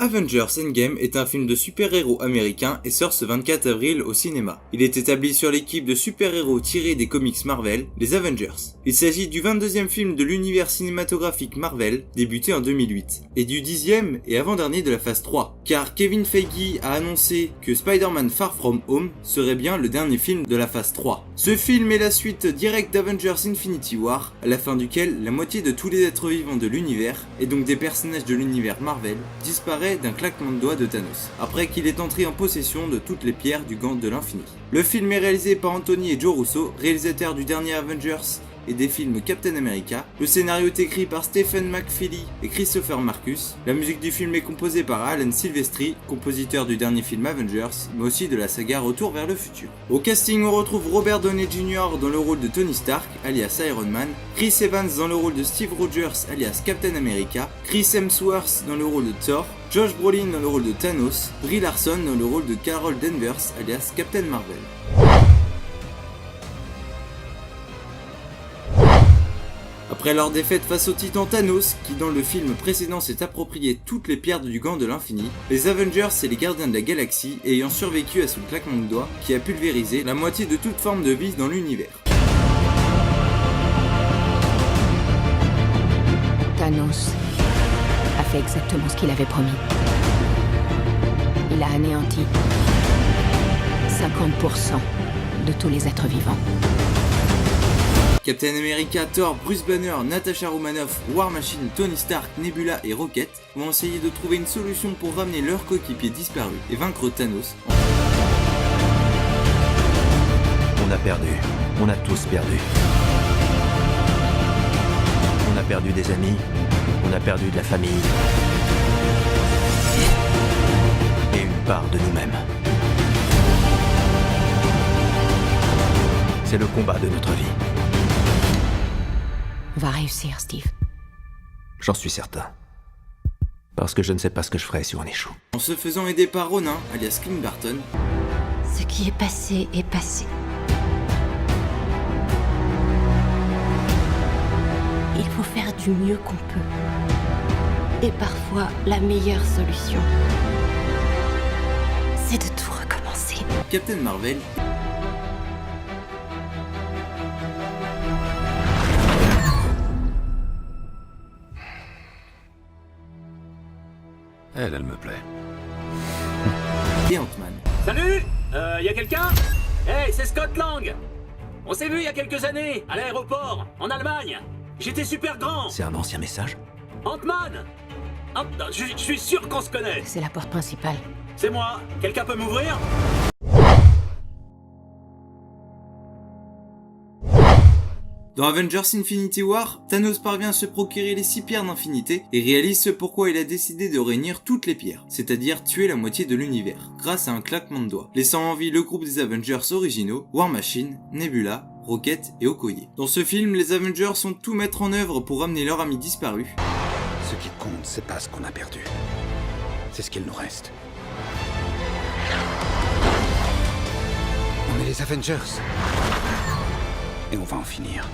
Avengers Endgame est un film de super-héros américain et sort ce 24 avril au cinéma. Il est établi sur l'équipe de super-héros tirés des comics Marvel, les Avengers. Il s'agit du 22e film de l'univers cinématographique Marvel, débuté en 2008, et du 10e et avant-dernier de la phase 3, car Kevin Feige a annoncé que Spider-Man Far From Home serait bien le dernier film de la phase 3. Ce film est la suite directe d'Avengers Infinity War, à la fin duquel la moitié de tous les êtres vivants de l'univers, et donc des personnages de l'univers Marvel, disparaît d'un claquement de doigts de Thanos, après qu'il est entré en possession de toutes les pierres du gant de l'infini. Le film est réalisé par Anthony et Joe Russo, réalisateurs du dernier Avengers et des films Captain America. Le scénario est écrit par Stephen McFeely et Christopher Marcus. La musique du film est composée par Alan Silvestri, compositeur du dernier film Avengers, mais aussi de la saga Retour vers le futur. Au casting, on retrouve Robert Downey Jr. dans le rôle de Tony Stark, alias Iron Man, Chris Evans dans le rôle de Steve Rogers, alias Captain America, Chris Hemsworth dans le rôle de Thor, Josh Brolin dans le rôle de Thanos, Brie Larson dans le rôle de Carol Danvers, alias Captain Marvel. Après leur défaite face au titan Thanos, qui dans le film précédent s'est approprié toutes les pierres du gant de l'infini, les Avengers et les gardiens de la galaxie ayant survécu à son claquement de doigts qui a pulvérisé la moitié de toute forme de vie dans l'univers. Thanos a fait exactement ce qu'il avait promis. Il a anéanti 50% de tous les êtres vivants. Captain America, Thor, Bruce Banner, Natasha Romanoff, War Machine, Tony Stark, Nebula et Rocket vont essayer de trouver une solution pour ramener leur coéquipier disparu et vaincre Thanos. On a perdu. On a tous perdu. On a perdu des amis. On a perdu de la famille. Et une part de nous-mêmes. C'est le combat de notre vie. On va réussir, Steve. J'en suis certain. Parce que je ne sais pas ce que je ferai si on échoue. En se faisant aider par Ronin, alias Clint Barton. Ce qui est passé est passé. Il faut faire du mieux qu'on peut. Et parfois, la meilleure solution, c'est de tout recommencer. Captain Marvel. Elle me plaît. Et Ant-Man. Salut, y a quelqu'un? Hey, c'est Scott Lang. On s'est vu il y a quelques années, à l'aéroport, en Allemagne. J'étais super grand. C'est un ancien message? Ant-Man. Je suis sûr qu'on se connaît. C'est la porte principale. C'est moi. Quelqu'un peut m'ouvrir? Dans Avengers Infinity War, Thanos parvient à se procurer les 6 pierres d'infinité et réalise ce pourquoi il a décidé de réunir toutes les pierres, c'est-à-dire tuer la moitié de l'univers, grâce à un claquement de doigts, laissant en vie le groupe des Avengers originaux, War Machine, Nebula, Rocket et Okoye. Dans ce film, les Avengers sont tout mettre en œuvre pour ramener leur ami disparu. Ce qui compte, c'est pas ce qu'on a perdu. C'est ce qu'il nous reste. On est les Avengers. Et on va en finir.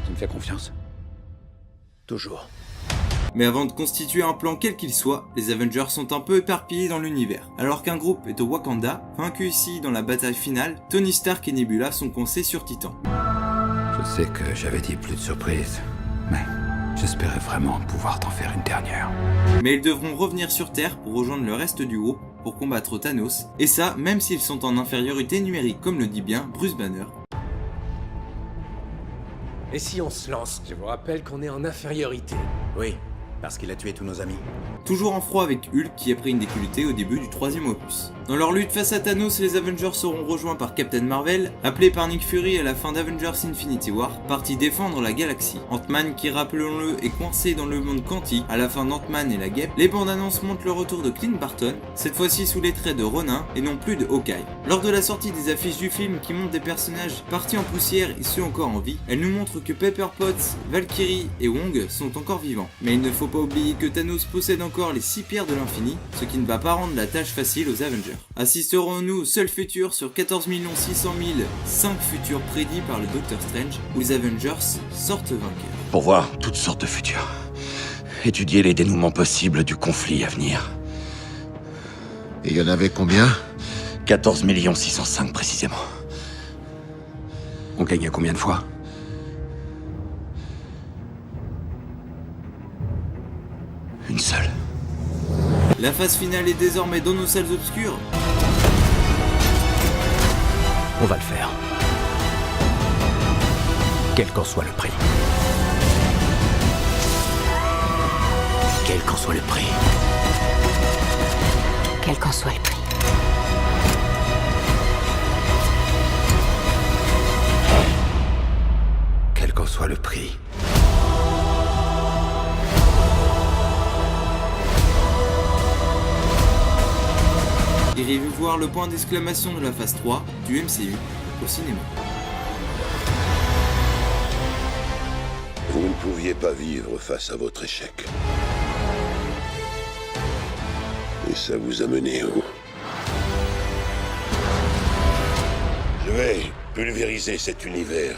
Tu me fais confiance? Toujours. Mais avant de constituer un plan quel qu'il soit, les Avengers sont un peu éparpillés dans l'univers. Alors qu'un groupe est au Wakanda, vaincu ici dans la bataille finale, Tony Stark et Nebula sont coincés sur Titan. Je sais que j'avais dit plus de surprises, mais j'espérais vraiment pouvoir t'en faire une dernière. Mais ils devront revenir sur Terre pour rejoindre le reste du groupe pour combattre Thanos, et ça même s'ils sont en infériorité numérique, comme le dit bien Bruce Banner. Et si on se lance? Je vous rappelle qu'on est en infériorité. Oui, parce qu'il a tué tous nos amis. Toujours en froid avec Hulk qui a pris une déculottée au début du 3e opus. Dans leur lutte face à Thanos, les Avengers seront rejoints par Captain Marvel, appelé par Nick Fury à la fin d'Avengers Infinity War, parti défendre la galaxie. Ant-Man qui, rappelons-le, est coincé dans le monde quantique à la fin d'Ant-Man et la Guêpe. Les bandes annonces montrent le retour de Clint Barton, cette fois-ci sous les traits de Ronin et non plus de Hawkeye. Lors de la sortie des affiches du film qui montrent des personnages partis en poussière et ceux encore en vie, elles nous montrent que Pepper Potts, Valkyrie et Wong sont encore vivants. Mais il ne faut pas oublier que Thanos possède encore les 6 pierres de l'infini, ce qui ne va pas rendre la tâche facile aux Avengers. Assisterons-nous au seul futur sur 14 600 000, 5 futurs prédits par le Docteur Strange, où les Avengers sortent vainqueurs. Pour voir toutes sortes de futurs. étudier les dénouements possibles du conflit à venir. Et il y en avait combien? 14 605 précisément. On gagnait combien de fois? Une seule. La phase finale est désormais dans nos salles obscures. On va le faire. Quel qu'en soit le prix. Quel qu'en soit le prix. Quel qu'en soit le prix. Quel qu'en soit le prix. Irez-vous voir le point d'exclamation de la phase 3 du MCU au cinéma. Vous ne pouviez pas vivre face à votre échec. Et ça vous a mené où? Je vais pulvériser cet univers